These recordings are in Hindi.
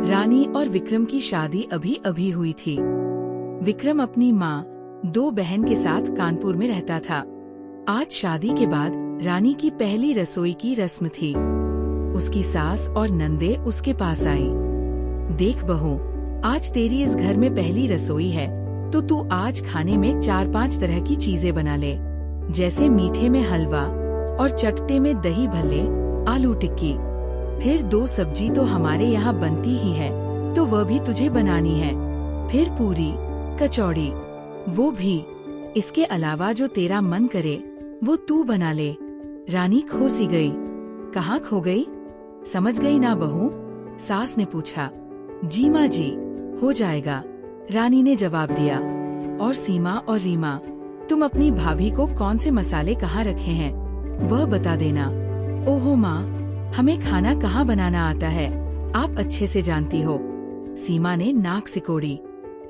रानी और विक्रम की शादी अभी अभी हुई थी। विक्रम अपनी माँ, 2 बहन के साथ कानपुर में रहता था। आज शादी के बाद रानी की पहली रसोई की रस्म थी। उसकी सास और नंदे उसके पास आई। देख बहू, आज तेरी इस घर में पहली रसोई है, तो तू आज खाने में 4-5 तरह की चीजें बना ले, जैसे मीठे में हलवा और चटपटे में दही भल्ले, आलू टिक्की। फिर 2 सब्जी तो हमारे यहाँ बनती ही है, तो वह भी तुझे बनानी है। फिर पूरी, कचौड़ी, वो भी। इसके अलावा जो तेरा मन करे वो तू बना ले। रानी खो सी गई। कहाँ खो गई? समझ गई ना बहू? सास ने पूछा। जी माँ जी, हो जाएगा, रानी ने जवाब दिया। और सीमा और रीमा, तुम अपनी भाभी को कौन से मसाले कहाँ रखे हैं, वह बता देना। ओहो माँ, हमें खाना कहाँ बनाना आता है, आप अच्छे से जानती हो। सीमा ने नाक सिकोड़ी।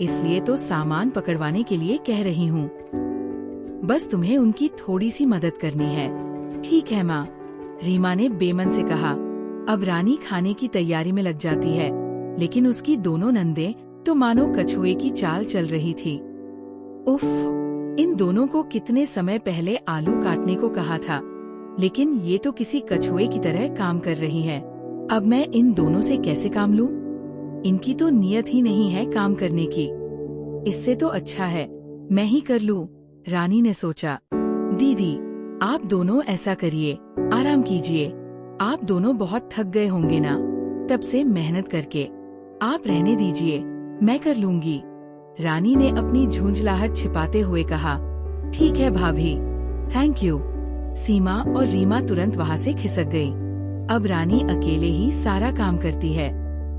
इसलिए तो सामान पकड़वाने के लिए कह रही हूँ। बस तुम्हें उनकी थोड़ी सी मदद करनी है। ठीक है माँ, रीमा ने बेमन से कहा। अब रानी खाने की तैयारी में लग जाती है, लेकिन उसकी दोनों नंदे तो मानो कछुए की चाल चल रही थी। उफ, इन दोनों को कितने समय पहले आलू काटने को कहा था, लेकिन ये तो किसी कछुए की तरह काम कर रही है। अब मैं इन दोनों से कैसे काम लूं? इनकी तो नियत ही नहीं है काम करने की। इससे तो अच्छा है मैं ही कर लूं, रानी ने सोचा। दीदी, आप दोनों ऐसा करिए, आराम कीजिए। आप दोनों बहुत थक गए होंगे ना, तब से मेहनत करके। आप रहने दीजिए, मैं कर लूंगी। रानी ने अपनी झुंझलाहट छिपाते हुए कहा। ठीक है भाभी, थैंक यू। सीमा और रीमा तुरंत वहाँ से खिसक गई। अब रानी अकेले ही सारा काम करती है।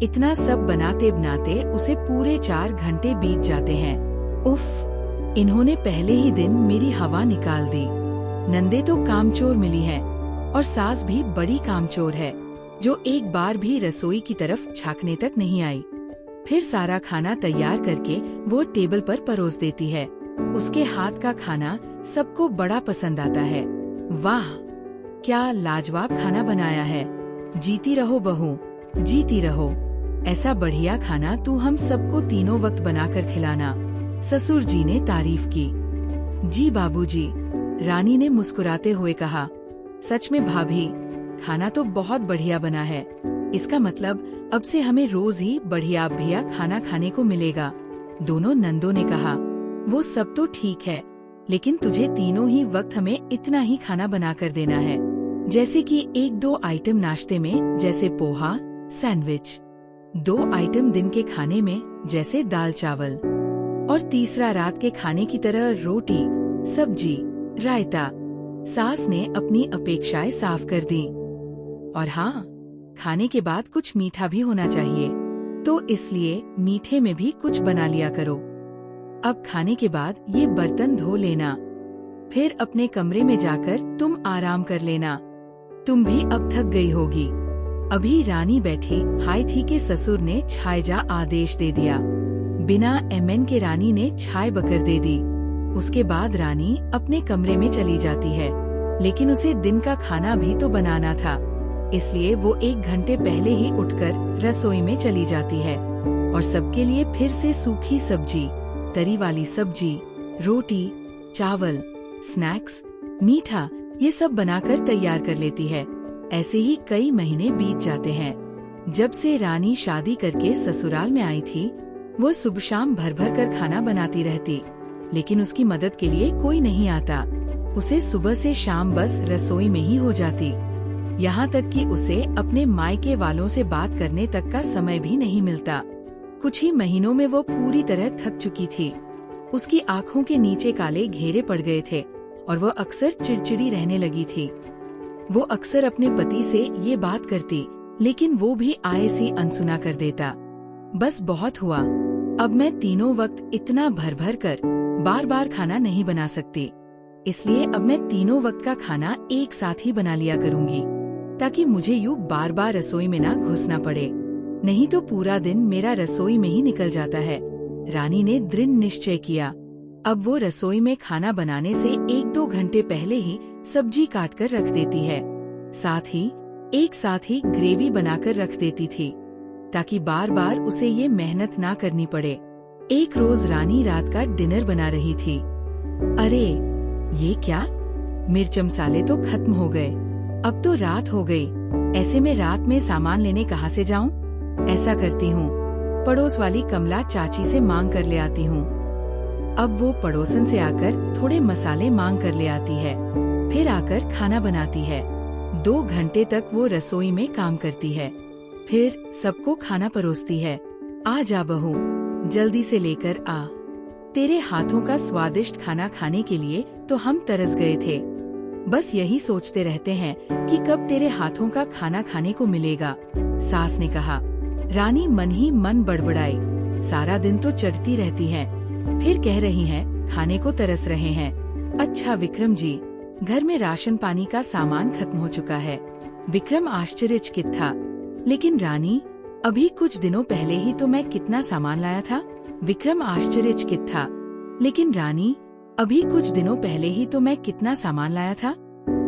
इतना सब बनाते बनाते उसे पूरे 4 घंटे बीत जाते हैं। उफ, इन्होंने पहले ही दिन मेरी हवा निकाल दी। नंदे तो कामचोर मिली हैं, और सास भी बड़ी कामचोर है, जो एक बार भी रसोई की तरफ झांकने तक नहीं आई। फिर सारा खाना तैयार करके वो टेबल पर परोस देती है। उसके हाथ का खाना सबको बड़ा पसंद आता है। वाह, क्या लाजवाब खाना बनाया है। जीती रहो बहू, जीती रहो। ऐसा बढ़िया खाना तू हम सबको तीनों वक्त बनाकर खिलाना, ससुर जी ने तारीफ की। जी बाबूजी, रानी ने मुस्कुराते हुए कहा। सच में भाभी, खाना तो बहुत बढ़िया बना है। इसका मतलब अब से हमें रोज ही बढ़िया बढ़िया खाना खाने को मिलेगा, दोनों नंदों ने कहा। वो सब तो ठीक है, लेकिन तुझे तीनों ही वक्त हमें इतना ही खाना बना कर देना है, जैसे कि 1-2 आइटम नाश्ते में, जैसे पोहा, सैंडविच। 2 आइटम दिन के खाने में, जैसे दाल चावल। और तीसरा रात के खाने की तरह रोटी, सब्जी, रायता। सास ने अपनी अपेक्षाएं साफ कर दी। और हाँ, खाने के बाद कुछ मीठा भी होना चाहिए, तो इसलिए मीठे में भी कुछ बना लिया करो। अब खाने के बाद ये बर्तन धो लेना, फिर अपने कमरे में जाकर तुम आराम कर लेना। तुम भी अब थक गई होगी। अभी रानी बैठी हाय थी कि ससुर ने छाय जा आदेश दे दिया। बिना एमएन के रानी ने छाय बकर दे दी। उसके बाद रानी अपने कमरे में चली जाती है, लेकिन उसे दिन का खाना भी तो बनाना था, इसलिए वो 1 घंटे पहले ही उठकर रसोई में चली जाती है और सबके लिए फिर से सूखी सब्जी, तरी वाली सब्जी, रोटी, चावल, स्नैक्स, मीठा, ये सब बनाकर तैयार कर लेती है। ऐसे ही कई महीने बीत जाते हैं। जब से रानी शादी करके ससुराल में आई थी, वो सुबह शाम भर भर कर खाना बनाती रहती, लेकिन उसकी मदद के लिए कोई नहीं आता। उसे सुबह से शाम बस रसोई में ही हो जाती। यहाँ तक कि उसे अपने मायके वालों से बात करने तक का समय भी नहीं मिलता। कुछ ही महीनों में वो पूरी तरह थक चुकी थी। उसकी आँखों के नीचे काले घेरे पड़ गए थे और वो अक्सर चिड़चिड़ी रहने लगी थी। वो अक्सर अपने पति से ये बात करती, लेकिन वो भी आए सी अनसुना कर देता। बस बहुत हुआ, अब मैं तीनों वक्त इतना भर भर कर बार बार खाना नहीं बना सकती, इसलिए अब मैं तीनों वक्त का खाना एक साथ ही बना लिया करूँगी, ताकि मुझे यूँ बार बार रसोई में ना घुसना पड़े। नहीं तो पूरा दिन मेरा रसोई में ही निकल जाता है। रानी ने दृढ़ निश्चय किया। अब वो रसोई में खाना बनाने से 1-2 घंटे पहले ही सब्जी काट कर रख देती है। साथ ही एक साथ ही ग्रेवी बनाकर रख देती थी। ताकि बार बार उसे ये मेहनत ना करनी पड़े। एक रोज रानी रात का डिनर बना रही थी। अरे ये क्या, मिर्च मसाले तो खत्म हो गए, अब तो रात हो गई, ऐसे में रात में सामान लेने कहाँ से जाऊं? ऐसा करती हूँ, पड़ोस वाली कमला चाची से मांग कर ले आती हूँ। अब वो पड़ोसन से आकर थोड़े मसाले मांग कर ले आती है, फिर आकर खाना बनाती है। 2 घंटे तक वो रसोई में काम करती है, फिर सबको खाना परोसती है। आ जा बहू, जल्दी से लेकर आ, तेरे हाथों का स्वादिष्ट खाना खाने के लिए तो हम तरस गए थे। बस यही सोचते रहते हैं कि कब तेरे हाथों का खाना खाने को मिलेगा, सास ने कहा। रानी मन ही मन बड़बड़ाई, सारा दिन तो चढ़ती रहती है, फिर कह रही हैं खाने को तरस रहे हैं। अच्छा विक्रम जी, घर में राशन पानी का सामान खत्म हो चुका है। विक्रम आश्चर्यचकित था। लेकिन रानी, अभी कुछ दिनों पहले ही तो मैं कितना सामान लाया था। विक्रम आश्चर्यचकित था। लेकिन रानी, अभी कुछ दिनों पहले ही तो मैं कितना सामान लाया था।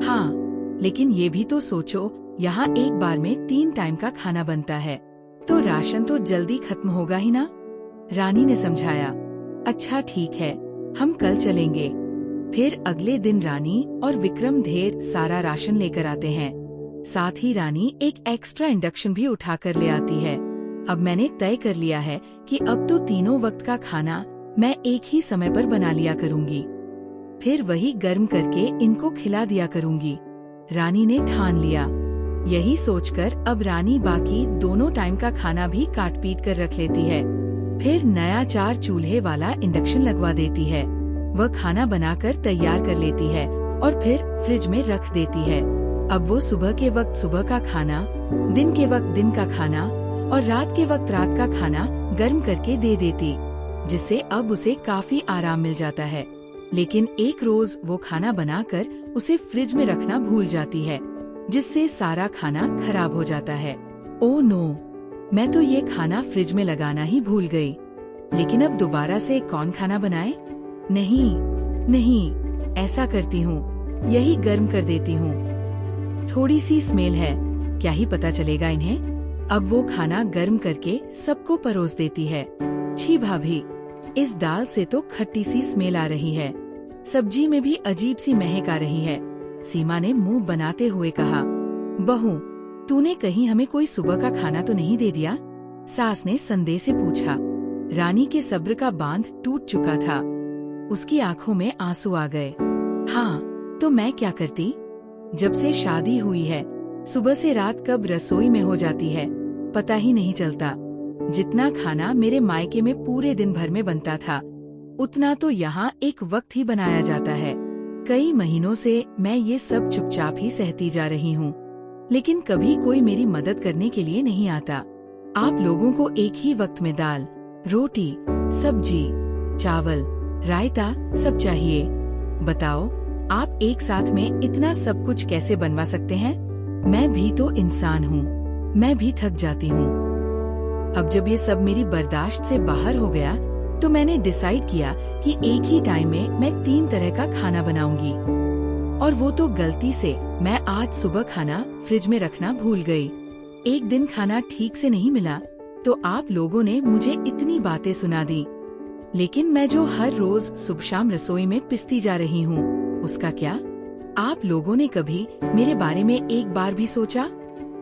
हाँ, लेकिन ये भी तो सोचो, यहाँ एक बार में 3 टाइम का खाना बनता है, तो राशन तो जल्दी खत्म होगा ही ना। रानी ने समझाया। अच्छा ठीक है, हम कल चलेंगे। फिर अगले दिन रानी और विक्रम ढेर सारा राशन लेकर आते हैं। साथ ही रानी एक एक्स्ट्रा इंडक्शन भी उठा कर ले आती है। अब मैंने तय कर लिया है कि अब तो तीनों वक्त का खाना मैं एक ही समय पर बना लिया करूंगी, फिर वही गर्म करके इनको खिला दिया करूंगी। रानी ने ठान लिया। यही सोचकर अब रानी बाकी दोनों टाइम का खाना भी काट पीट कर रख लेती है। फिर नया 4 चूल्हे वाला इंडक्शन लगवा देती है। वह खाना बनाकर तैयार कर लेती है और फिर फ्रिज में रख देती है। अब वो सुबह के वक्त सुबह का खाना, दिन के वक्त दिन का खाना और रात के वक्त रात का खाना गर्म करके दे देती, जिससे अब उसे काफी आराम मिल जाता है। लेकिन एक रोज वो खाना बनाकर उसे फ्रिज में रखना भूल जाती है, जिससे सारा खाना खराब हो जाता है। ओह नो, मैं तो ये खाना फ्रिज में लगाना ही भूल गई। लेकिन अब दोबारा से कौन खाना बनाए? नहीं, ऐसा करती हूँ, यही गर्म कर देती हूँ। थोड़ी सी स्मेल है, क्या ही पता चलेगा इन्हें। अब वो खाना गर्म करके सबको परोस देती है। छी भाभी, इस दाल से तो खट्टी सी स्मेल आ रही है, सब्जी में भी अजीब सी महक आ रही है। सीमा ने मुंह बनाते हुए कहा। बहू, तूने कहीं हमें कोई सुबह का खाना तो नहीं दे दिया? सास ने संदेह से पूछा। रानी के सब्र का बांध टूट चुका था, उसकी आंखों में आंसू आ गए। हाँ, तो मैं क्या करती? जब से शादी हुई है, सुबह से रात कब रसोई में हो जाती है, पता ही नहीं चलता। जितना खाना मेरे मायके में पूरे दिन भर में बनता था, उतना तो यहाँ एक वक्त ही बनाया जाता है। कई महीनों से मैं ये सब चुपचाप ही सहती जा रही हूँ, लेकिन कभी कोई मेरी मदद करने के लिए नहीं आता। आप लोगों को एक ही वक्त में दाल, रोटी, सब्जी, चावल, रायता सब चाहिए। बताओ, आप एक साथ में इतना सब कुछ कैसे बनवा सकते हैं? मैं भी तो इंसान हूँ, मैं भी थक जाती हूँ। अब जब ये सब मेरी बर्दाश्त से बाहर हो गया, तो मैंने डिसाइड किया कि एक ही टाइम में मैं 3 तरह का खाना बनाऊंगी। और वो तो गलती से मैं आज सुबह खाना फ्रिज में रखना भूल गई। एक दिन खाना ठीक से नहीं मिला तो आप लोगों ने मुझे इतनी बातें सुना दी। लेकिन मैं जो हर रोज सुबह शाम रसोई में पिसती जा रही हूँ, उसका क्या? आप लोगों ने कभी मेरे बारे में एक बार भी सोचा?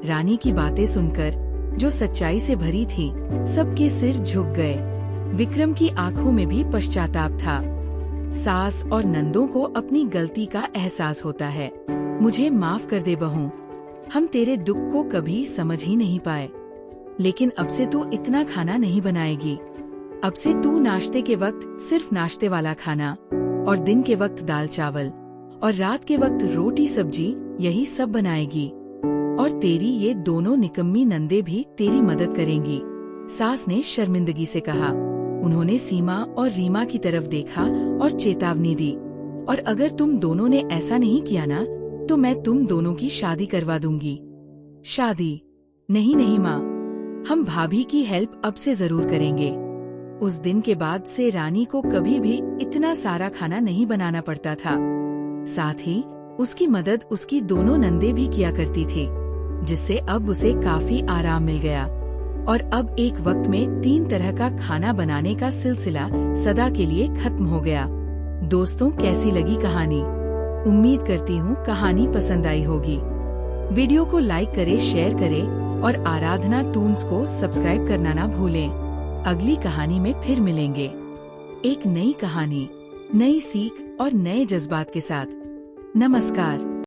रानी की बातें सुनकर, जो सच्चाई से भरी थी, सबके सिर झुक गए। विक्रम की आंखों में भी पश्चाताप था। सास और नंदों को अपनी गलती का एहसास होता है। मुझे माफ कर दे बहू, हम तेरे दुख को कभी समझ ही नहीं पाए। लेकिन अब से तू इतना खाना नहीं बनाएगी। अब से तू नाश्ते के वक्त सिर्फ नाश्ते वाला खाना, और दिन के वक्त दाल चावल, और रात के वक्त रोटी सब्जी, यही सब बनाएगी। और तेरी ये दोनों निकम्मी नंदे भी तेरी मदद करेंगी, सास ने शर्मिंदगी से कहा। उन्होंने सीमा और रीमा की तरफ देखा और चेतावनी दी, और अगर तुम दोनों ने ऐसा नहीं किया ना, तो मैं तुम दोनों की शादी करवा दूंगी। शादी? नहीं नहीं माँ, हम भाभी की हेल्प अब से जरूर करेंगे। उस दिन के बाद से रानी को कभी भी इतना सारा खाना नहीं बनाना पड़ता था। साथ ही उसकी मदद उसकी दोनों नंदे भी किया करती थी, जिससे अब उसे काफी आराम मिल गया। और अब एक वक्त में 3 तरह का खाना बनाने का सिलसिला सदा के लिए खत्म हो गया। दोस्तों, कैसी लगी कहानी? उम्मीद करती हूँ कहानी पसंद आई होगी। वीडियो को लाइक करें, शेयर करें और आराधना टून्स को सब्सक्राइब करना ना भूलें। अगली कहानी में फिर मिलेंगे, एक नई कहानी, नई सीख और नए जज्बात के साथ। नमस्कार।